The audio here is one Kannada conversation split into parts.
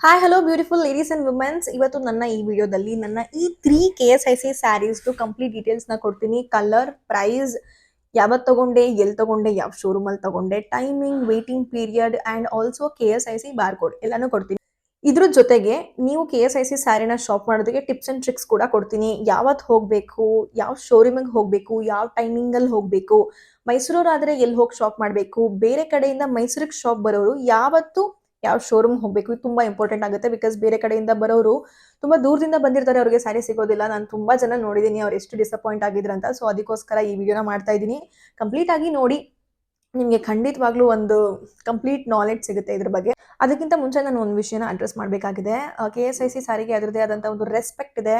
Hi hello beautiful ladies and womens. ಇವತ್ತು ನನ್ನ ಈ ವಿಡಿಯೋದಲ್ಲಿ ನನ್ನ ಈ 3 KSIC ಸ್ಯಾರೀಸ್ದು ಕಂಪ್ಲೀಟ್ ಡೀಟೇಲ್ಸ್ನ ಕೊಡ್ತೀನಿ. ಕಲರ್, ಪ್ರೈಸ್, ಯಾವತ್ತು ತಗೊಂಡೆ, ಎಲ್ಲಿ ತಗೊಂಡೆ, ಯಾವ ಶೋರೂಮಲ್ಲಿ ತಗೊಂಡೆ, timing, waiting period and also KSIC barcode ಎಲ್ಲಾನು ಕೊಡ್ತೀನಿ. ಇದ್ರ ಜೊತೆಗೆ ನೀವು KSIC ಸ್ಯಾರಿನ ಶಾಪ್ ಮಾಡೋದಕ್ಕೆ ಟಿಪ್ಸ್ ಅಂಡ್ ಟ್ರಿಕ್ಸ್ ಕೂಡ ಕೊಡ್ತೀನಿ. ಯಾವತ್ತು ಹೋಗಬೇಕು, ಯಾವ ಶೋರೂಮಿಗೆ ಹೋಗಬೇಕು, ಯಾವ ಟೈಮಿಂಗಲ್ಲಿ ಹೋಗಬೇಕು, ಮೈಸೂರವರಾದರೆ ಎಲ್ಲಿ ಹೋಗಿ ಶಾಪ್ ಮಾಡಬೇಕು, ಬೇರೆ ಕಡೆಯಿಂದ ಮೈಸೂರಿಗೆ ಶಾಪ್ ಬರೋರು ಯಾವತ್ತು ಯಾವ ಶೋರೂಮ್ ಹೋಗಬೇಕು, ಇದು ತುಂಬಾ ಇಂಪಾರ್ಟೆಂಟ್ ಆಗುತ್ತೆ. ಬಿಕಾಸ್ ಬೇರೆ ಕಡೆಯಿಂದ ಬರೋರು ತುಂಬಾ ದೂರದಿಂದ ಬಂದಿರ್ತಾರೆ, ಅವ್ರಿಗೆ ಸ್ಯಾರಿ ಸಿಗೋದಿಲ್ಲ. ನಾನು ತುಂಬಾ ಜನ ನೋಡಿದ್ದೀನಿ, ಅವ್ರು ಎಷ್ಟು ಡಿಸಪಾಯಿಂಟ್ ಆಗಿದ್ರಂತ. ಸೊ ಅದಕ್ಕೋಸ್ಕರ ಈ ವಿಡಿಯೋನ ಮಾಡ್ತಾ ಇದ್ದೀನಿ. ಕಂಪ್ಲೀಟ್ ಆಗಿ ನೋಡಿ, ನಿಮಗೆ ಖಂಡಿತವಾಗ್ಲೂ ಒಂದು ಕಂಪ್ಲೀಟ್ ನಾಲೆಡ್ಜ್ ಸಿಗುತ್ತೆ ಇದ್ರ ಬಗ್ಗೆ. ಅದಕ್ಕಿಂತ ಮುಂಚೆ ನಾನು ಒಂದು ವಿಷಯನ ಅಡ್ರೆಸ್ ಮಾಡಬೇಕಾಗಿದೆ. KSIC ಸಾರಿಗೆ ಅದರದೇ ಆದಂಥ ಒಂದು ರೆಸ್ಪೆಕ್ಟ್ ಇದೆ,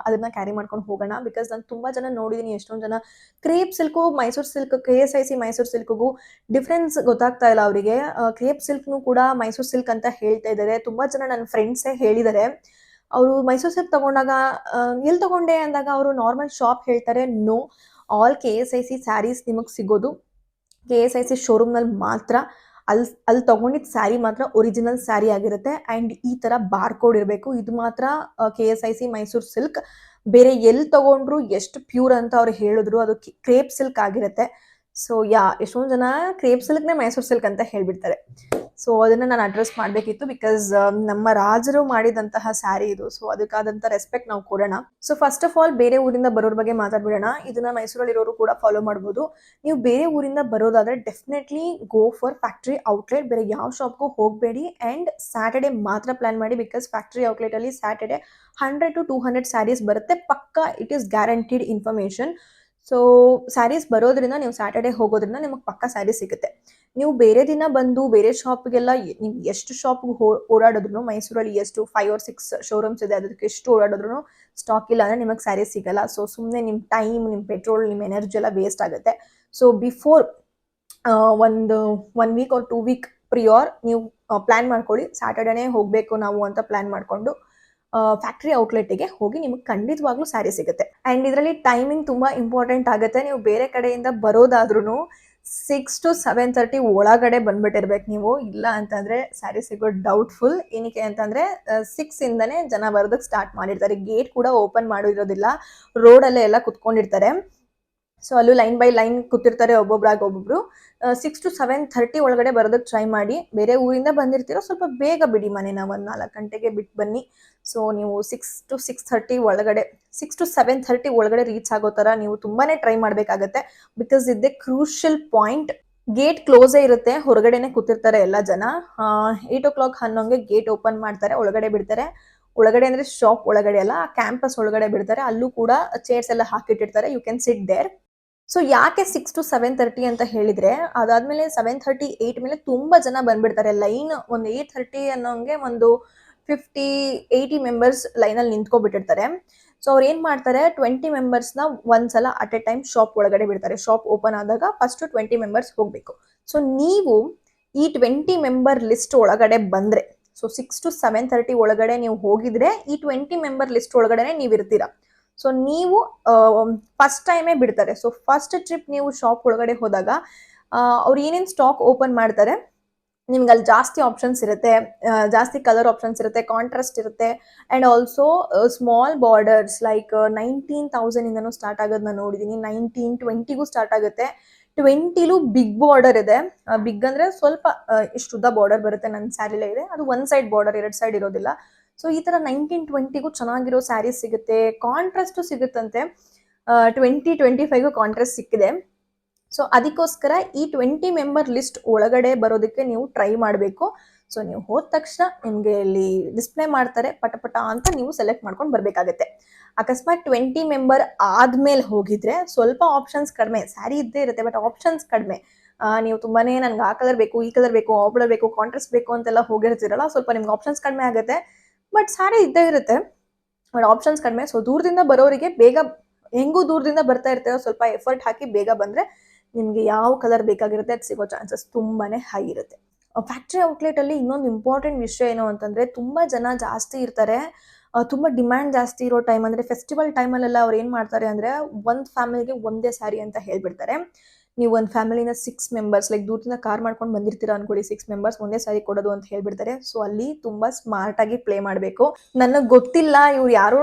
ಅದನ್ನ ಕ್ಯಾರಿ ಮಾಡ್ಕೊಂಡು ಹೋಗೋಣ. ಬಿಕಾಸ್ ನಾನು ತುಂಬಾ ಜನ ನೋಡಿದ್ದೀನಿ, ಎಷ್ಟೊಂದು ಜನ crepe silk, Mysuru silk, KSIC Mysuru ಸಿಲ್ಕ್ಗೂ ಡಿಫ್ರೆನ್ಸ್ ಗೊತ್ತಾಗ್ತಾ ಇಲ್ಲ ಅವರಿಗೆ. ಕ್ರೇಪ್ ಸಿಲ್ಕ್ನು ಕೂಡ ಮೈಸೂರು ಸಿಲ್ಕ್ ಅಂತ ಹೇಳ್ತಾ ಇದ್ದಾರೆ. ತುಂಬಾ ಜನ ನನ್ನ ಫ್ರೆಂಡ್ಸೇ ಹೇಳಿದ್ದಾರೆ. ಅವರು ಮೈಸೂರು ಸಿಲ್ಕ್ ತಗೊಂಡಾಗ ಎಲ್ಲಿ ತಗೊಂಡೆ ಅಂದಾಗ ಅವರು ನಾರ್ಮಲ್ ಶಾಪ್ ಹೇಳ್ತಾರೆ. ನೋ, ಆಲ್ KSIC ಸ್ಯಾರೀಸ್ ನಿಮಗೆ ಸಿಗೋದು KSIC ಶೋರೂಮ್ನಲ್ಲಿ ಮಾತ್ರ. ಅಲ್ಲಿ ತಗೊಂಡಿದ್ದ ಸ್ಯಾರಿ ಮಾತ್ರ ಒರಿಜಿನಲ್ ಸ್ಯಾರಿ ಆಗಿರುತ್ತೆ. ಆ್ಯಂಡ್ ಈ ಥರ ಬಾರ್ ಕೋಡ್ ಇರಬೇಕು. ಇದು ಮಾತ್ರ KSIC ಮೈಸೂರು ಸಿಲ್ಕ್. ಬೇರೆ ಎಲ್ಲಿ ತಗೊಂಡ್ರು ಎಷ್ಟು ಪ್ಯೂರ್ ಅಂತ ಅವ್ರು ಹೇಳಿದ್ರು, ಅದು ಕ್ರೇಪ್ ಸಿಲ್ಕ್ ಆಗಿರುತ್ತೆ. ಸೊ ಎಷ್ಟೊಂದು ಜನ ಕ್ರೇಪ್ ಸಿಲ್ಕ್ನೇ ಮೈಸೂರು ಸಿಲ್ಕ್ ಅಂತ ಹೇಳ್ಬಿಡ್ತಾರೆ. ಸೊ ಅದನ್ನ ನಾನು ಅಡ್ರೆಸ್ ಮಾಡಬೇಕಿತ್ತು. ಬಿಕಾಸ್ ನಮ್ಮ ರಾಜರು ಮಾಡಿದಂತಹ ಸ್ಯಾರಿ ಇದು. ಸೊ ಅದಕ್ಕಾದಂಥ ರೆಸ್ಪೆಕ್ಟ್ ನಾವು ಕೊಡೋಣ. ಸೊ ಫಸ್ಟ್ ಆಫ್ ಆಲ್ ಬೇರೆ ಊರಿಂದ ಬರೋರ ಬಗ್ಗೆ ಮಾತಾಡ್ಬಿಡೋಣ. ಇದನ್ನ ಮೈಸೂರಲ್ಲಿರೋರು ಕೂಡ ಫಾಲೋ ಮಾಡ್ಬೋದು. ನೀವು ಬೇರೆ ಊರಿಂದ ಬರೋದಾದ್ರೆ definitely go for factory outlet. ಬೇರೆ ಯಾವ ಶಾಪ್ಗೂ ಹೋಗಬೇಡಿ. ಆ್ಯಂಡ್ ಸ್ಯಾಟರ್ಡೆ ಮಾತ್ರ ಪ್ಲಾನ್ ಮಾಡಿ. ಬಿಕಾಸ್ ಫ್ಯಾಕ್ಟ್ರಿ ಔಟ್ಲೆಟಲ್ಲಿ ಸ್ಯಾಟರ್ಡೆ 100 to 200 ಸ್ಯಾರೀಸ್ ಬರುತ್ತೆ ಪಕ್ಕ. It is guaranteed information. So sarees ಬರೋದ್ರಿಂದ ನೀವು ಸ್ಯಾಟರ್ಡೆ ಹೋಗೋದ್ರಿಂದ ನಿಮಗೆ ಪಕ್ಕ ಸ್ಯಾರಿ ಸಿಗುತ್ತೆ. ನೀವು ಬೇರೆ ದಿನ ಬಂದು ಬೇರೆ ಶಾಪ್ಗೆಲ್ಲ ನೀವು ಎಷ್ಟು ಶಾಪ್ಗೆ ಓಡಾಡಿದ್ರು, ಮೈಸೂರಲ್ಲಿ ಎಷ್ಟು 5 or 6 ಶೋರೂಮ್ಸ್ ಇದೆ, ಅದಕ್ಕೆ ಎಷ್ಟು ಓಡಾಡಿದ್ರು ಸ್ಟಾಕ್ ಇಲ್ಲ ಅಂದರೆ ನಿಮಗೆ ಸ್ಯಾರಿ ಸಿಗಲ್ಲ. ಸೊ ಸುಮ್ಮನೆ ನಿಮ್ಮ ಟೈಮ್, ನಿಮ್ಮ ಪೆಟ್ರೋಲ್, ನಿಮ್ಮ ಎನರ್ಜಿ ಎಲ್ಲ ವೇಸ್ಟ್ ಆಗುತ್ತೆ. ಸೊ ಬಿಫೋರ್ ಒಂದು 1 week or 2 week ಪ್ರಿಯೋರ್ ನೀವು ಪ್ಲ್ಯಾನ್ ಮಾಡ್ಕೊಳ್ಳಿ. ಸ್ಯಾಟರ್ಡೇನೇ ಹೋಗಬೇಕು ನಾವು ಅಂತ ಪ್ಲ್ಯಾನ್ ಮಾಡಿಕೊಂಡು ಫ್ಯಾಕ್ಟ್ರಿ ಔಟ್ಲೆಟ್ಗೆ ಹೋಗಿ ನಿಮಗೆ ಖಂಡಿತವಾಗ್ಲೂ ಸ್ಯಾರಿ ಸಿಗುತ್ತೆ. ಆ್ಯಂಡ್ ಇದರಲ್ಲಿ ಟೈಮಿಂಗ್ ತುಂಬ ಇಂಪಾರ್ಟೆಂಟ್ ಆಗುತ್ತೆ. ನೀವು ಬೇರೆ ಕಡೆಯಿಂದ ಬರೋದಾದ್ರೂ 6 to 7:30 ಒಳಗಡೆ ಬಂದ್ಬಿಟ್ಟಿರ್ಬೇಕು ನೀವು. ಇಲ್ಲ ಅಂತಂದರೆ ಸ್ಯಾರಿ ಸಿಗೋದು ಡೌಟ್ಫುಲ್. ಏನಕ್ಕೆ ಅಂತಂದರೆ 6 ಇಂದನೇ ಜನ ಬರೋದಕ್ಕೆ ಸ್ಟಾರ್ಟ್ ಮಾಡಿರ್ತಾರೆ. ಗೇಟ್ ಕೂಡ ಓಪನ್ ಮಾಡಿರೋದಿಲ್ಲ, ರೋಡಲ್ಲೇ ಎಲ್ಲ ಕುತ್ಕೊಂಡಿರ್ತಾರೆ. ಸೊ ಅಲ್ಲೂ ಲೈನ್ ಬೈ ಲೈನ್ ಕೂತಿರ್ತಾರೆ, ಒಬ್ಬೊಬ್ರು. 6 to 7:30 ಒಳಗಡೆ ಬರೋದಕ್ಕೆ ಟ್ರೈ ಮಾಡಿ. ಬೇರೆ ಊರಿಂದ ಬಂದಿರ್ತೀರೋ ಸ್ವಲ್ಪ ಬೇಗ ಬಿಡಿ ಮನೇನ, ಒಂದು 4 ಗಂಟೆಗೆ ಬಿಟ್ಟು ಬನ್ನಿ. ಸೊ ನೀವು 6 to 6:30 ಒಳಗಡೆ, 6 to 7:30 ಒಳಗಡೆ ರೀಚ್ ಆಗೋ ಥರ ನೀವು ತುಂಬಾನೇ ಟ್ರೈ ಮಾಡಬೇಕಾಗತ್ತೆ. ಬಿಕಾಸ್ ಇದೇ ಕ್ರೂಷಿಯಲ್ ಪಾಯಿಂಟ್. ಗೇಟ್ ಕ್ಲೋಸೇ ಇರುತ್ತೆ, ಹೊರಗಡೆನೆ ಕೂತಿರ್ತಾರೆ ಎಲ್ಲ ಜನ. 8 o'clock ಹನ್ನೊಂಗೆ ಗೇಟ್ ಓಪನ್ ಮಾಡ್ತಾರೆ, ಒಳಗಡೆ ಬಿಡ್ತಾರೆ. ಒಳಗಡೆ ಅಂದರೆ ಶಾಪ್ ಒಳಗಡೆ ಅಲ್ಲ, ಕ್ಯಾಂಪಸ್ ಒಳಗಡೆ ಬಿಡ್ತಾರೆ. ಅಲ್ಲೂ ಕೂಡ ಚೇರ್ಸ್ ಎಲ್ಲ ಹಾಕಿಟ್ಟಿರ್ತಾರೆ, you can sit there. So ಯಾಕೆ 6 to 7:30 ಅಂತ ಹೇಳಿದ್ರೆ, ಅದಾದ್ಮೇಲೆ 7:30, 8 ಮೇಲೆ ತುಂಬಾ ಜನ ಬಂದ್ಬಿಡ್ತಾರೆ. ಲೈನ್ ಒಂದು 8:30 ಅನ್ನೋಂಗೆ ಒಂದು 50-80 ಮೆಂಬರ್ಸ್ ಲೈನಲ್ಲಿ ನಿಂತ್ಕೊಬಿಟ್ಟಿರ್ತಾರೆ. ಸೊ ಅವ್ರು ಏನ್ ಮಾಡ್ತಾರೆ, 20 ಮೆಂಬರ್ಸ್ನ ಒಂದ್ಸಲ ಅಟ್ ಎ ಟೈಮ್ ಶಾಪ್ ಒಳಗಡೆ ಬಿಡ್ತಾರೆ. ಶಾಪ್ ಓಪನ್ ಆದಾಗ ಫಸ್ಟ್ 20 ಮೆಂಬರ್ಸ್ ಹೋಗ್ಬೇಕು. ಸೊ ನೀವು ಈ 20 ಮೆಂಬರ್ ಲಿಸ್ಟ್ ಒಳಗಡೆ ಬಂದ್ರೆ, ಸೊ 6 to 7:30 ಒಳಗಡೆ ನೀವು ಹೋಗಿದ್ರೆ ಈ 20 ಮೆಂಬರ್ ಲಿಸ್ಟ್ ಒಳಗಡೆ ನೀವು ಇರ್ತೀರಾ. ಸೊ ನೀವು ಫಸ್ಟ್ ಟೈಮೇ ಬಿಡ್ತಾರೆ. ಸೊ ಫಸ್ಟ್ ಟ್ರಿಪ್ ನೀವು ಶಾಪ್ ಒಳಗಡೆ ಹೋದಾಗ ಅವ್ರು ಏನೇನು ಸ್ಟಾಕ್ ಓಪನ್ ಮಾಡ್ತಾರೆ, ನಿಮ್ಗೆ ಅಲ್ಲಿ ಜಾಸ್ತಿ ಆಪ್ಷನ್ಸ್ ಇರುತ್ತೆ, ಜಾಸ್ತಿ ಕಲರ್ ಆಪ್ಷನ್ಸ್ ಇರುತ್ತೆ, ಕಾಂಟ್ರಾಸ್ಟ್ ಇರುತ್ತೆ. And also small borders like 19,000 ಇಂದನೂ ಸ್ಟಾರ್ಟ್ ಆಗೋದು ನಾನು ನೋಡಿದ್ದೀನಿ. 19-20ಗೂ ಸ್ಟಾರ್ಟ್ ಆಗುತ್ತೆ. 20ಲೂ ಬಿಗ್ ಬಾರ್ಡರ್ ಇದೆ. ಬಿಗ್ ಅಂದರೆ ಸ್ವಲ್ಪ ಇಷ್ಟು ಉದ್ದ ಬಾರ್ಡರ್ ಬರುತ್ತೆ. ನನ್ನ ಸ್ಯಾರಿಲೇ ಇದೆ, ಅದು ಒನ್ ಸೈಡ್ ಬಾರ್ಡರ್, 2 ಸೈಡ್ ಇರೋದಿಲ್ಲ. ಸೊ ಈ ಥರ 19-20ಗೂ ಚೆನ್ನಾಗಿರೋ ಸ್ಯಾರೀಸ್ ಸಿಗುತ್ತೆ. ಕಾಂಟ್ರಾಸ್ಟು ಸಿಗುತ್ತಂತೆ. 20-25ಗೂ ಕಾಂಟ್ರಾಸ್ಟ್ ಸಿಕ್ಕಿದೆ. ಸೊ ಅದಕ್ಕೋಸ್ಕರ ಈ 20 ಮೆಂಬರ್ ಲಿಸ್ಟ್ ಒಳಗಡೆ ಬರೋದಕ್ಕೆ ನೀವು ಟ್ರೈ ಮಾಡಬೇಕು. ಸೊ ನೀವು ಹೋದ ತಕ್ಷಣ ನಿಮಗೆ ಇಲ್ಲಿ ಡಿಸ್ಪ್ಲೇ ಮಾಡ್ತಾರೆ, ಪಟ ಅಂತ ನೀವು ಸೆಲೆಕ್ಟ್ ಮಾಡ್ಕೊಂಡು ಬರಬೇಕಾಗತ್ತೆ. ಅಕಸ್ಮಾತ್ 20 ಮೆಂಬರ್ ಆದ್ಮೇಲೆ ಹೋಗಿದ್ರೆ ಸ್ವಲ್ಪ ಆಪ್ಷನ್ಸ್ ಕಡಿಮೆ, ಸ್ಯಾರಿ ಇದ್ದೇ ಇರುತ್ತೆ ಬಟ್ ಆಪ್ಷನ್ಸ್ ಕಡಿಮೆ. ನೀವು ತುಂಬಾನೇ ನನ್ಗೆ ಆ ಕಲರ್ ಬೇಕು, ಈ ಕಲರ್ ಬೇಕು, ಆ ಕಲರ್ ಬೇಕು, ಕಾಂಟ್ರಾಸ್ಟ್ ಬೇಕು ಅಂತೆಲ್ಲ ಹೋಗಿರ್ತೀರಲ್ಲ, ಸ್ವಲ್ಪ ನಿಮ್ಗೆ ಆಪ್ಷನ್ಸ್ ಕಡಿಮೆ ಆಗುತ್ತೆ. ಬಟ್ ಸ್ಯಾರಿ ಇದ್ದೇ ಇರುತ್ತೆ, ಬಟ್ ಆಪ್ಷನ್ಸ್ ಕಡಿಮೆ. ಸೊ ದೂರದಿಂದ ಬರೋರಿಗೆ ಬೇಗ, ಹೆಂಗೂ ದೂರದಿಂದ ಬರ್ತಾ ಇರ್ತೇವೆ, ಸ್ವಲ್ಪ ಎಫರ್ಟ್ ಹಾಕಿ ಬೇಗ ಬಂದರೆ ನಿಮಗೆ ಯಾವ ಕಲರ್ ಬೇಕಾಗಿರುತ್ತೆ ಅದು ಸಿಗೋ ಚಾನ್ಸಸ್ ತುಂಬಾನೇ ಹೈ ಇರುತ್ತೆ. ಫ್ಯಾಕ್ಟ್ರಿ ಔಟ್ಲೆಟಲ್ಲಿ ಇನ್ನೊಂದು ಇಂಪಾರ್ಟೆಂಟ್ ವಿಷಯ ಏನು ಅಂತಂದರೆ, ತುಂಬ ಜನ ಜಾಸ್ತಿ ಇರ್ತಾರೆ. ತುಂಬ ಡಿಮ್ಯಾಂಡ್ ಜಾಸ್ತಿ ಇರೋ ಟೈಮ್ ಅಂದರೆ ಫೆಸ್ಟಿವಲ್ ಟೈಮಲ್ಲೆಲ್ಲ ಅವ್ರು ಏನು ಮಾಡ್ತಾರೆ ಅಂದರೆ, ಒಂದು ಫ್ಯಾಮಿಲಿಗೆ ಒಂದೇ ಸ್ಯಾರಿ ಅಂತ ಹೇಳ್ಬಿಡ್ತಾರೆ. ನೀವು ಒಂದು ಫ್ಯಾಮಿಲಿನ 6 ಮೆಂಬರ್ಸ್ ಲೈಕ್ ದೂರದಿಂದ ಕಾರ್ ಮಾಡ್ಕೊಂಡು ಬಂದಿರ್ತೀರಾ ಅನ್ಕೊಳ್ಳಿ, 6 ಮೆಂಬರ್ಸ್ ಒಂದೇ ಸಾರಿ ಕೊಡೋದು ಅಂತ ಹೇಳ್ಬಿಡ್ತಾರೆ. ಸೊ ಅಲ್ಲಿ ತುಂಬಾ ಸ್ಮಾರ್ಟ್ ಆಗಿ ಪ್ಲೇ ಮಾಡಬೇಕು. ನನಗೆ ಗೊತ್ತಿಲ್ಲ ಇವ್ರು ಯಾರು,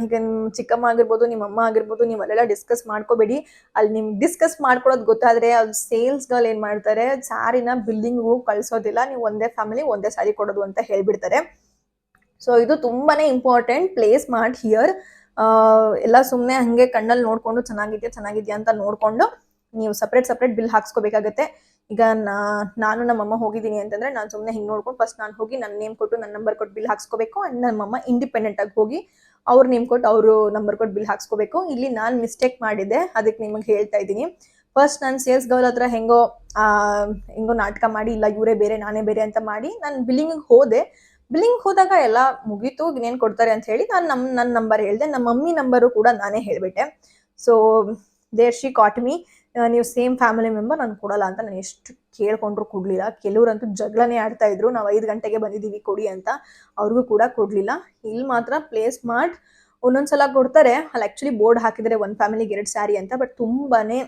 ಈಗ ನಿಮ್ಮ ಚಿಕ್ಕಮ್ಮ ಆಗಿರ್ಬೋದು, ನಿಮ್ಮ ಅಮ್ಮ ಆಗಿರ್ಬೋದು, ನೀವು ಅಲ್ಲೆಲ್ಲ ಡಿಸ್ಕಸ್ ಮಾಡ್ಕೋಬೇಡಿ. ಅಲ್ಲಿ ನಿಮ್ಗೆ ಡಿಸ್ಕಸ್ ಮಾಡ್ಕೊಳ್ಳೋದು ಗೊತ್ತಾದ್ರೆ ಅಲ್ಲಿ ಸೇಲ್ಸ್ ಗರ್ಲ್ ಏನ್ ಮಾಡ್ತಾರೆ, ಸ್ಯಾರಿನ ಬಿಲ್ಡಿಂಗ್ ಕಳ್ಸೋದಿಲ್ಲ, ನೀವು ಒಂದೇ ಫ್ಯಾಮಿಲಿ ಒಂದೇ ಸಾರಿ ಕೊಡೋದು ಅಂತ ಹೇಳ್ಬಿಡ್ತಾರೆ. ಸೊ ಇದು ತುಂಬಾನೇ ಇಂಪಾರ್ಟೆಂಟ್, ಪ್ಲೇ ಸ್ಮಾರ್ಟ್ ಹಿಯರ್. ಎಲ್ಲ ಸುಮ್ಮನೆ ಹಂಗೆ ಕಣ್ಣಲ್ಲಿ ನೋಡ್ಕೊಂಡು ಚೆನ್ನಾಗಿದ್ಯಾ ಅಂತ ನೋಡ್ಕೊಂಡು ನೀವು ಸಪ್ರೇಟ್ ಬಿಲ್ ಹಾಕ್ಸ್ಕೋಬೇಕಾಗತ್ತೆ. ಈಗ ನಾನು ನಮ್ಮಮ್ಮ ಹೋಗಿದ್ದೀನಿ ಅಂತಂದ್ರೆ ನಾನು ಸುಮ್ಮನೆ ಹಿಂಗೆ ನೋಡ್ಕೊಂಡು ಫಸ್ಟ್ ನಾನು ಹೋಗಿ ನನ್ನ ನೇಮ್ ಕೊಟ್ಟು ನನ್ನ ನಂಬರ್ ಕೊಟ್ಟು ಬಿಲ್ ಹಾಕ್ಸ್ಕೋಬೇಕು. ಅಂಡ್ ನಮ್ಮಮ್ಮ ಇಂಡಿಪೆಂಡೆಂಟ್ ಆಗಿ ಹೋಗಿ ಅವ್ರ ನೇಮ್ ಕೊಟ್ಟು ಅವರು ನಂಬರ್ ಕೊಟ್ಟು ಬಿಲ್ ಹಾಕ್ಸ್ಕೋಬೇಕು. ಇಲ್ಲಿ ನಾನು ಮಿಸ್ಟೇಕ್ ಮಾಡಿದೆ, ಅದಕ್ಕೆ ನಿಮಗೆ ಹೇಳ್ತಾ ಇದ್ದೀನಿ. ಫಸ್ಟ್ ನಾನು ಸೇಲ್ಸ್ ಗರ್ಲ್ ಹತ್ರ ಹೆಂಗೋ ನಾಟಕ ಮಾಡಿ, ಇಲ್ಲ ಇವರೇ ಬೇರೆ ನಾನೇ ಬೇರೆ ಅಂತ ಮಾಡಿ ನಾನು ಬಿಲ್ಲಿಂಗ್ ಹೋದೆ. ಬಿಲ್ಲಿಂಗ್ ಹೋದಾಗ ಎಲ್ಲ ಮುಗೀತು, ಇನ್ನೇನು ಕೊಡ್ತಾರೆ ಅಂತ ಹೇಳಿ ನಾನು ನನ್ನ ನಂಬರ್ ಹೇಳಿದೆ. ನಮ್ಮ ಮಮ್ಮಿ ನಂಬರು ಕೂಡ ನಾನೇ ಹೇಳ್ಬಿಟ್ಟೆ. So there she caught me, ನೀವು ಸೇಮ್ ಫ್ಯಾಮಿಲಿ ಮೆಂಬರ್ ನಾನು ಕೊಡಲ್ಲ ಅಂತ. ನಾನು ಎಷ್ಟು ಕೇಳ್ಕೊಂಡ್ರು ಕೊಡ್ಲಿಲ್ಲ. ಕೆಲವ್ರಂತೂ ಜಗಳನೇ ಆಡ್ತಾ ಇದ್ರು, ನಾವು 5 ಗಂಟೆಗೆ ಬಂದಿದ್ದೀವಿ ಕೊಡಿ ಅಂತ, ಅವ್ರಿಗೂ ಕೂಡ ಕೊಡ್ಲಿಲ್ಲ. ಇಲ್ಲಿ ಮಾತ್ರ ಪ್ಲೇ ಸ್ಮಾರ್ಟ್. ಒಂದೊಂದ್ಸಲ ಕೊಡ್ತಾರೆ, ಅಲ್ಲಿ ಆಕ್ಚುಲಿ ಬೋರ್ಡ್ ಹಾಕಿದರೆ ಒಂದು ಫ್ಯಾಮಿಲಿಗೆ 2 ಸ್ಯಾರಿ ಅಂತ. ಬಟ್ ತುಂಬಾನೇ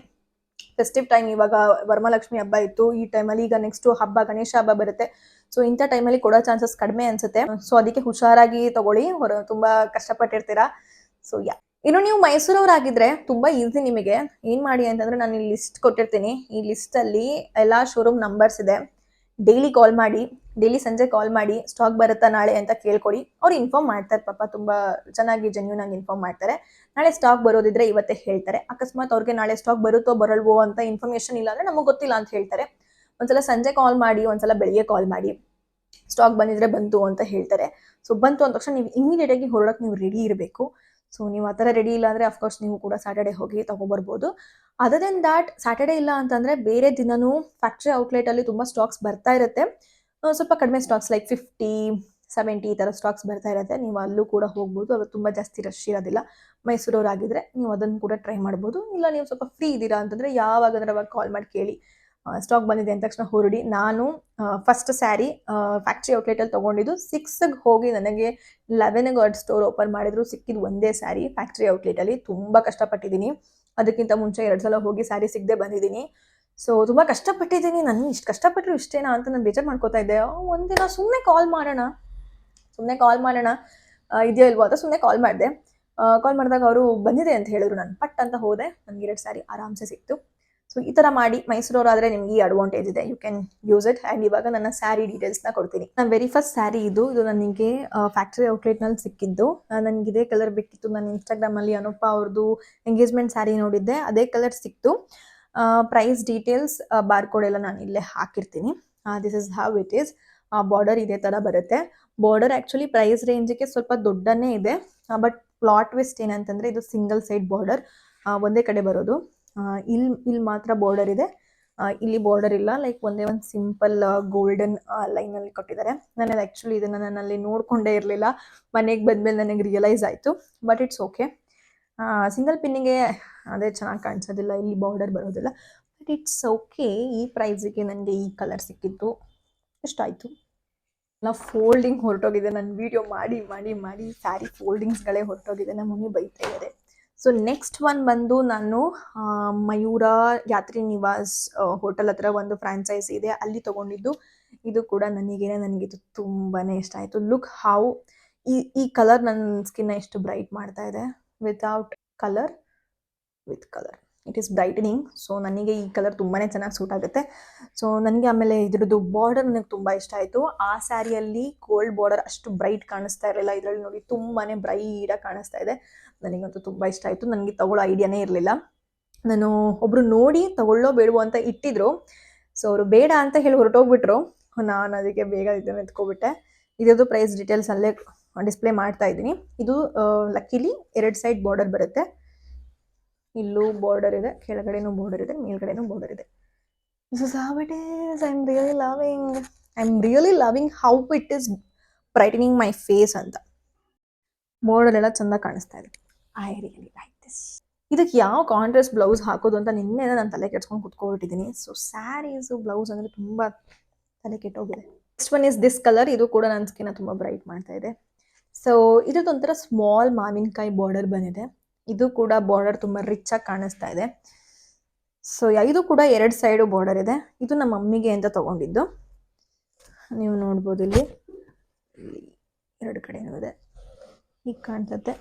ಫೆಸ್ಟಿವ್ ಟೈಮ್, ಇವಾಗ ವರಮಹಾಲಕ್ಷ್ಮಿ ಹಬ್ಬ ಇತ್ತು, ಈ ಟೈಮಲ್ಲಿ ಈಗ ನೆಕ್ಸ್ಟ್ ಹಬ್ಬ ಗಣೇಶ ಹಬ್ಬ ಬರುತ್ತೆ. ಸೊ ಇಂಥ ಟೈಮಲ್ಲಿ ಕೊಡೋ ಚಾನ್ಸಸ್ ಕಡಿಮೆ ಅನ್ಸುತ್ತೆ. ಸೊ ಅದಕ್ಕೆ ಹುಷಾರಾಗಿ ತಗೊಳ್ಳಿ, ತುಂಬಾ ಕಷ್ಟಪಟ್ಟಿರ್ತೀರಾ. ಸೊ ಇನ್ನು ನೀವು ಮೈಸೂರವರಾಗಿದ್ರೆ ತುಂಬಾ ಈಸಿ. ನಿಮಗೆ ಏನ್ ಮಾಡಿ ಅಂತಂದ್ರೆ, ನಾನು ಇಲ್ಲಿ ಲಿಸ್ಟ್ ಕೊಟ್ಟಿರ್ತೀನಿ. ಈ ಲಿಸ್ಟ್ ಅಲ್ಲಿ ಎಲ್ಲಾ ಶೋರೂಮ್ ನಂಬರ್ಸ್ ಇದೆ. ಡೈಲಿ ಕಾಲ್ ಮಾಡಿ, ಡೈಲಿ ಸಂಜೆ ಕಾಲ್ ಮಾಡಿ ಸ್ಟಾಕ್ ಬರುತ್ತಾ ನಾಳೆ ಅಂತ ಕೇಳ್ಕೊಡಿ. ಅವ್ರು ಇನ್ಫಾರ್ಮ್ ಮಾಡ್ತಾರೆ, ಪಾಪ ತುಂಬಾ ಚೆನ್ನಾಗಿ ಜೆನ್ಯೂನ್ ಆಗಿ ಇನ್ಫಾರ್ಮ್ ಮಾಡ್ತಾರೆ. ನಾಳೆ ಸ್ಟಾಕ್ ಬರೋದಿದ್ರೆ ಇವತ್ತೇ ಹೇಳ್ತಾರೆ. ಅಕಸ್ಮಾತ್ ಅವ್ರಿಗೆ ನಾಳೆ ಸ್ಟಾಕ್ ಬರುತ್ತೋ ಬರಲ್ವೋ ಅಂತ ಇನ್ಫಾರ್ಮೇಶನ್ ಇಲ್ಲ ಅಂದ್ರೆ ನಮಗೆ ಗೊತ್ತಿಲ್ಲ ಅಂತ ಹೇಳ್ತಾರೆ. ಒಂದ್ಸಲ ಸಂಜೆ ಕಾಲ್ ಮಾಡಿ, ಒಂದ್ಸಲ ಬೆಳಿಗ್ಗೆ ಕಾಲ್ ಮಾಡಿ, ಸ್ಟಾಕ್ ಬಂದಿದ್ರೆ ಬಂತು ಅಂತ ಹೇಳ್ತಾರೆ. ಸೊ ಬಂತು ಅಂದ ತಕ್ಷಣ ನೀವು ಇಮಿಡಿಯೇಟ್ ಆಗಿ ಹೊರಡಕ್ಕೆ ನೀವು ರೆಡಿ ಇರಬೇಕು. ಸೊ ನೀವು ಆ ಥರ ರೆಡಿ ಇಲ್ಲ ಅಂದರೆ ಅಫ್ಕೋರ್ಸ್ ನೀವು ಕೂಡ ಸ್ಯಾಟರ್ಡೆ ಹೋಗಿ ತಗೊಬರ್ಬೋದು. ಅದರ್ ದೆನ್ ದ್ಯಾಟ್, ಸ್ಯಾಟರ್ಡೆ ಇಲ್ಲ ಅಂತಂದರೆ ಬೇರೆ ದಿನನೂ ಫ್ಯಾಕ್ಟ್ರಿ ಔಟ್ಲೆಟಲ್ಲಿ ತುಂಬ ಸ್ಟಾಕ್ಸ್ ಬರ್ತಾ ಇರುತ್ತೆ. ಸ್ವಲ್ಪ ಕಡಿಮೆ ಸ್ಟಾಕ್ಸ್ ಲೈಕ್ 50-70 ಈ ಥರ ಸ್ಟಾಕ್ಸ್ ಬರ್ತಾ ಇರುತ್ತೆ. ನೀವು ಅಲ್ಲೂ ಕೂಡ ಹೋಗ್ಬೋದು. ಅದು ತುಂಬ ಜಾಸ್ತಿ ರಶ್ ಇರೋದಿಲ್ಲ. ಮೈಸೂರವರಾಗಿದ್ದರೆ ನೀವು ಅದನ್ನು ಕೂಡ ಟ್ರೈ ಮಾಡ್ಬೋದು. ಇಲ್ಲ ನೀವು ಸ್ವಲ್ಪ ಫ್ರೀ ಇದ್ದೀರಾ ಅಂತಂದರೆ ಯಾವಾಗಂದ್ರೆ ಅವಾಗ ಕಾಲ್ ಮಾಡಿ ಕೇಳಿ, ಸ್ಟಾಕ್ ಬಂದಿದೆ ಅಂದ ತಕ್ಷಣ ಹೊರಡಿ. ನಾನು ಫಸ್ಟ್ ಸ್ಯಾರಿ ಫ್ಯಾಕ್ಟ್ರಿ ಔಟ್ಲೆಟಲ್ಲಿ ತೊಗೊಂಡಿದ್ದು 6ಗೆ ಹೋಗಿ ನನಗೆ 11ಗೆ ಸ್ಟೋರ್ ಓಪನ್ ಮಾಡಿದ್ರು, ಸಿಕ್ಕಿದ್ದು ಒಂದೇ ಸ್ಯಾರಿ ಫ್ಯಾಕ್ಟ್ರಿ ಔಟ್ಲೆಟಲ್ಲಿ. ತುಂಬ ಕಷ್ಟಪಟ್ಟಿದ್ದೀನಿ. ಅದಕ್ಕಿಂತ ಮುಂಚೆ 2 ಸಲ ಹೋಗಿ ಸ್ಯಾರಿ ಸಿಗದೆ ಬಂದಿದ್ದೀನಿ. ಸೊ ತುಂಬ ಕಷ್ಟಪಟ್ಟಿದ್ದೀನಿ. ನನಗೆ ಇಷ್ಟು ಕಷ್ಟಪಟ್ಟರು ಇಷ್ಟೇನಾ ಅಂತ ನಾನು ಬೇಜಾರು ಮಾಡ್ಕೋತಾ ಇದ್ದೆ. ಒಂದಿನ ಸುಮ್ಮನೆ ಕಾಲ್ ಮಾಡೋಣ ಇದೆಯೋ ಇಲ್ವೋ ಅಂತ ಸುಮ್ಮನೆ ಕಾಲ್ ಮಾಡಿದೆ. ಕಾಲ್ ಮಾಡಿದಾಗ ಅವರು ಬಂದಿದೆ ಅಂತ ಹೇಳಿದ್ರು. ನಾನು ಪಟ್ ಅಂತ ಹೋದೆ, ನನಗೆ 2 ಸ್ಯಾರಿ ಆರಾಮ್ಸೆ ಸಿಕ್ತು. ಸೊ ಈ ಥರ ಮಾಡಿ, ಮೈಸೂರವರಾದರೆ ನಿಮ್ಗೆ ಈ ಅಡ್ವಾಂಟೇಜ್ ಇದೆ, you can use it. And ಇವಾಗ ನನ್ನ ಸ್ಯಾರಿ ಡೀಟೇಲ್ಸ್ನ ಕೊಡ್ತೀನಿ. ನಾನು ವೆರಿ ಫಸ್ಟ್ ಸ್ಯಾರಿ ಇದು ನನಗೆ ಫ್ಯಾಕ್ಟ್ರಿ ಔಟ್ಲೆಟ್ನಲ್ಲಿ ಸಿಕ್ಕಿದ್ದು. ನನಗೆ ಇದೇ ಕಲರ್ ಬೇಕಿತ್ತು. ನಾನು ಇನ್ಸ್ಟಾಗ್ರಾಮಲ್ಲಿ ಅನುಪ ಅವ್ರದ್ದು ಎಂಗೇಜ್ಮೆಂಟ್ ಸ್ಯಾರಿ ನೋಡಿದ್ದೆ, ಅದೇ ಕಲರ್ ಸಿಕ್ತು. ಪ್ರೈಸ್ ಡೀಟೇಲ್ಸ್ ಬಾರ್ಕೋಡ್ ಎಲ್ಲ ನಾನು ಇಲ್ಲೇ ಹಾಕಿರ್ತೀನಿ. This is how it is. Border ಇದೇ ಥರ ಬರುತ್ತೆ. ಬಾರ್ಡರ್ ಆ್ಯಕ್ಚುಲಿ ಪ್ರೈಸ್ ರೇಂಜಿಗೆ ಸ್ವಲ್ಪ ದೊಡ್ಡನೇ ಇದೆ. ಬಟ್ ಪ್ಲಾಟ್ ಟ್ವಿಸ್ಟ್ ಏನಂತಂದರೆ ಇದು ಸಿಂಗಲ್ ಸೈಡ್ ಬಾರ್ಡರ್, ಒಂದೇ ಕಡೆ ಬರೋದು. ಇಲ್ಲಿ ಮಾತ್ರ ಬಾರ್ಡರ್ ಇದೆ, ಇಲ್ಲಿ ಬಾರ್ಡರ್ ಇಲ್ಲ. ಲೈಕ್ ಒಂದೇ ಒಂದು ಸಿಂಪಲ್ ಗೋಲ್ಡನ್ ಲೈನಲ್ಲಿ ಕೊಟ್ಟಿದ್ದಾರೆ. ನಾನು ಆ್ಯಕ್ಚುಲಿ ಇದನ್ನು ನಾನಲ್ಲಿ ನೋಡಿಕೊಂಡೇ ಇರಲಿಲ್ಲ. ಮನೆಗೆ ಬಂದಮೇಲೆ ನನಗೆ ರಿಯಲೈಸ್ ಆಯಿತು. But it's okay. ಸಿಂಗಲ್ ಪಿನ್ನಿಗೆ ಅದೇ ಚೆನ್ನಾಗಿ ಕಾಣಿಸೋದಿಲ್ಲ, ಇಲ್ಲಿ ಬಾರ್ಡರ್ ಬರೋದಿಲ್ಲ. But it's okay. ಈ ಪ್ರೈಸಿಗೆ ನನಗೆ ಈ ಕಲರ್ ಸಿಕ್ಕಿತ್ತು, ಎಷ್ಟಾಯಿತು. ಎಲ್ಲ ಫೋಲ್ಡಿಂಗ್ ಹೊರಟೋಗಿದೆ. ನಾನು ವೀಡಿಯೋ ಮಾಡಿ ಸ್ಯಾರಿ ಫೋಲ್ಡಿಂಗ್ಸ್ಗಳೇ ಹೊರಟೋಗಿದೆ. ನಮ್ಮ ಮಮ್ಮಿ ಬೈತಾ ಇದ್ದಾರೆ. ಸೊ ನೆಕ್ಸ್ಟ್ ಒನ್ ಬಂದು ನಾನು ಮಯೂರ ಯಾತ್ರಿ ನಿವಾಸ್ ಹೋಟೆಲ್ ಹತ್ರ ಒಂದು ಫ್ರಾಂಚೈಸಿ ಇದೆ, ಅಲ್ಲಿ ತೊಗೊಂಡಿದ್ದು. ಇದು ಕೂಡ ನನಗಿದು ತುಂಬಾ ಇಷ್ಟ ಆಯಿತು. ಲುಕ್ ಹೌ ಈ ಕಲರ್ ನನ್ನ ಸ್ಕಿನ್ನ ಎಷ್ಟು ಬ್ರೈಟ್ ಮಾಡ್ತಾ ಇದೆ. Without colour, with colour it is brightening. So ನನಗೆ ಈ ಕಲರ್ ತುಂಬಾ ಚೆನ್ನಾಗಿ ಸೂಟ್ ಆಗುತ್ತೆ. ಸೊ ನನಗೆ ಆಮೇಲೆ ಇದ್ರದ್ದು ಬಾರ್ಡರ್ ನನಗೆ ತುಂಬ ಇಷ್ಟ ಆಯಿತು. ಆ ಸ್ಯಾರಿಯಲ್ಲಿ ಗೋಲ್ಡ್ ಬಾರ್ಡರ್ ಅಷ್ಟು ಬ್ರೈಟ್ ಕಾಣಿಸ್ತಾ ಇರಲಿಲ್ಲ, ಇದರಲ್ಲಿ ನೋಡಿ ತುಂಬಾ ಬ್ರೈಟಾಗಿ ಕಾಣಿಸ್ತಾ ಇದೆ. ನನಗಂತೂ ತುಂಬ ಇಷ್ಟ ಆಯಿತು. ನನಗೆ ತಗೊಳ್ಳೋ ಐಡಿಯಾನೇ ಇರಲಿಲ್ಲ. ನಾನು ಒಬ್ಬರು ನೋಡಿ ತಗೊಳ್ಳೋ ಬೇಡವೋ ಅಂತ ಇಟ್ಟಿದ್ರು. ಸೊ ಅವರು ಬೇಡ ಅಂತ ಹೇಳಿ ಹೊರಟೋಗ್ಬಿಟ್ರು. ನಾನು ಅದಕ್ಕೆ ಬೇಗ ಇದನ್ನು ಎತ್ಕೊಬಿಟ್ಟೆ. ಇದ್ರದ್ದು ಪ್ರೈಸ್ ಡೀಟೇಲ್ಸ್ ಅಲ್ಲೇ ಡಿಸ್ಪ್ಲೇ ಮಾಡ್ತಾ ಇದ್ದೀನಿ. ಇದು ಲಕ್ಕಿಲಿ 2 ಸೈಡ್ ಬಾರ್ಡರ್ ಬರುತ್ತೆ. ಇಲ್ಲೂ ಬಾರ್ಡರ್ ಇದೆ, ಕೆಳಗಡೆನೂ ಬಾರ್ಡರ್ ಇದೆ, ಮೇಲ್ಗಡೆನೂ ಬಾರ್ಡರ್ ಇದೆ. This is how it is. I'm really loving how it is brightening my face ಅಂತ. ಬಾರ್ಡರ್ ಚಂದ ಕಾಣಿಸ್ತಾ ಇದೆ. I really like this. ಇದಕ್ಕೆ ಯಾವ ಕಾಂಟ್ರಾಸ್ಟ್ ಬ್ಲೌಸ್ ಹಾಕೋದು ಅಂತ ನಿನ್ನೆ ನಾನು ತಲೆ ಕೆಡ್ಸ್ಕೊಂಡು ಕುತ್ಕೊಬಿಟ್ಟಿದ್ದೀನಿ. ಸೊ ಸ್ಯಾರೀಸು ಬ್ಲೌಸ್ ಅಂದರೆ ತುಂಬ ತಲೆ ಕೆಟ್ಟೋಗಿದೆ. Next one is this colour. ಇದು ಕೂಡ ನನ್ನ ಸ್ಕಿನ್ನ ತುಂಬ ಬ್ರೈಟ್ ಮಾಡ್ತಾ ಇದೆ. ಸೊ ಇದೊಂಥರ ಸ್ಮಾಲ್ ಮಾವಿನಕಾಯಿ ಬಾರ್ಡರ್ ಬಂದಿದೆ. ಇದು ಕೂಡ ಬಾರ್ಡರ್ ತುಂಬ ರಿಚ್ ಆಗಿ ಕಾಣಿಸ್ತಾ ಇದೆ. ಸೊ ಇದು ಕೂಡ 2 ಸೈಡು ಬಾರ್ಡರ್ ಇದೆ. ಇದು ನಮ್ಮ ಮಮ್ಮಿಗೆ ಅಂತ ತಗೊಂಡಿದ್ದು. ನೀವು ನೋಡ್ಬೋದು ಇಲ್ಲಿ 2 ಕಡೆನೂ ಇದೆ, ಹೀಗೆ ಕಾಣ್ತದೆ.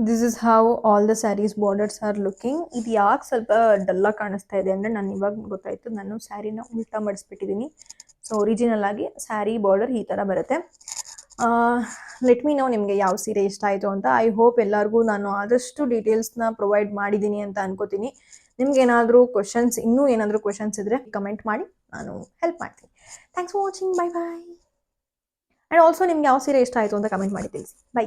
This is how all the saris borders are looking. ಇದು ಯಾಕೆ ಸ್ವಲ್ಪ ಡಲ್ಲಾಗಿ ಕಾಣಿಸ್ತಾ ಇದೆ ಅಂದರೆ ನಾನು ಇವಾಗ ಗೊತ್ತಾಯಿತು, ನಾನು ಸ್ಯಾರಿನ ಉಲ್ಟಾ ಮಾಡಿಸ್ಬಿಟ್ಟಿದ್ದೀನಿ. ಸೊ ಒರಿಜಿನಲ್ ಆಗಿ ಸ್ಯಾರಿ ಬಾರ್ಡರ್ ಈ ಥರ ಬರುತ್ತೆ. ಲೆಟ್ ಮೀ ನೋ ನಿಮಗೆ ಯಾವ ಸೀರೆ ಇಷ್ಟ ಆಯಿತು ಅಂತ. ಐ ಹೋಪ್ ಎಲ್ಲರಿಗೂ ನಾನು ಆದಷ್ಟು ಡೀಟೇಲ್ಸ್ನ ಪ್ರೊವೈಡ್ ಮಾಡಿದ್ದೀನಿ ಅಂತ ಅನ್ಕೋತೀನಿ. ನಿಮ್ಗೇನಾದರೂ ಕ್ವಶನ್ಸ್, ಇನ್ನೂ ಏನಾದರೂ ಕ್ವಶನ್ಸ್ ಇದ್ದರೆ ಕಮೆಂಟ್ ಮಾಡಿ, ನಾನು ಹೆಲ್ಪ್ ಮಾಡ್ತೀನಿ. Thanks for watching. Bye bye. And also ನಿಮ್ಗೆ ಯಾವ ಸೀರೆ ಇಷ್ಟ ಆಯಿತು ಅಂತ ಕಮೆಂಟ್ ಮಾಡಿ ತಿಳಿಸಿ. ಬೈ.